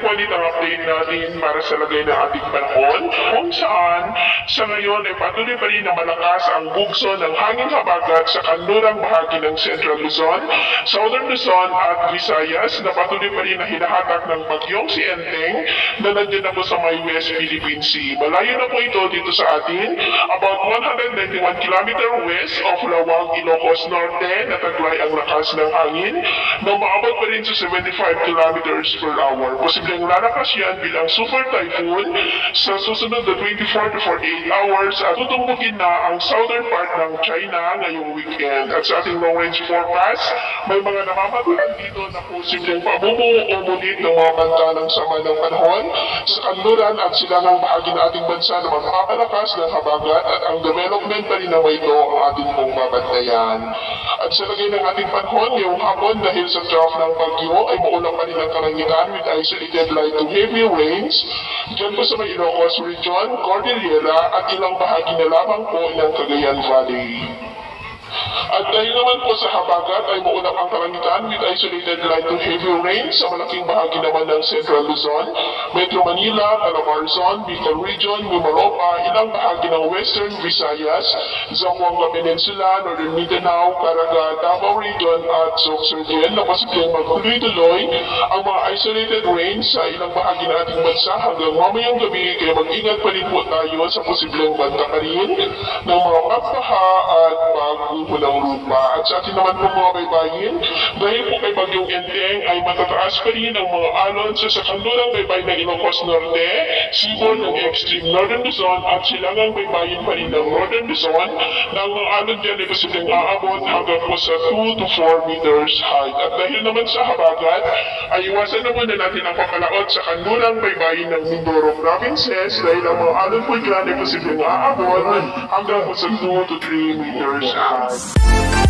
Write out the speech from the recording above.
po ulit ang update natin para sa lagay ng ating panahon, kung saan sa ngayon ay patuloy pa rin na malakas ang bugso ng hangin habagat sa kanlurang bahagi ng Central Luzon, Southern Luzon at Visayas na patuloy pa rin na hinahatak ng bagyong si Enteng na nandiyan na po sa may West Philippine Sea. Malayo na po ito dito sa atin, about 191 km west of Lawag, Ilocos Norte, na taglay ang lakas ng hangin na maabot pa rin sa 75 kilometers per hour. Posibleng lalakas yan bilang super typhoon sa susunod na 24 to 48 hours at tutumbugin na ang southern part ng China ngayong weekend. At sa ating long-range forecast, may mga namamagitan dito na posibleng pabumuo o mulit ng mga banta ng sama ng panahon sa kanluran at silangang bahagi ng ating bansa na magpapalakas ng habagat at ang development pa rin na ito ang ating pong babantayan. At sa lagay ng ating panahon, ngayong hapon dahil sa trough ng bagyo ay maulang pa rin ang kalangitan with isolated light to heavy rains dyan po sa may Ilocos Region, Cordillera at ilang bahagi na lamang po ng Cagayan Valley. At dahil naman po sa habagat ay maunang ang kalangitan with isolated light to heavy rain sa malaking bahagi naman ng Central Luzon, Metro Manila, Calabarzon, Bicol Region, Mimaropa, ilang bahagi ng Western Visayas, Zamboanga Peninsula, Northern Mindanao, Caraga, Davao Region at Sorsogon na posibleng magtuloy-tuloy ang mga isolated rain sa ilang bahagi ng ating bansa hanggang mamayang gabi, kaya mag-ingat pa rin po tayo sa posibleng banta pa rin ng mga pagpaha at pagkukulang lupa. At sa atin naman po mga baybayin, dahil po kay Bagyong Enteng ay matataas pa rin ang mga alon sa kanlurang baybay ng Ilocos Norte, seaboard ng extreme Northern Luzon at silangang baybayin pa rin ng Northern Luzon na ang mga alon dyan ay posibleng aabot hanggang po sa 2 to 4 meters height. At dahil naman sa habagat, ay iwasan na muna natin ang papalaot sa kanlurang baybayin ng Mindoro provinces dahil ang mga alon po dyan ay posibleng aabot hanggang po sa 2 to 3 meters height.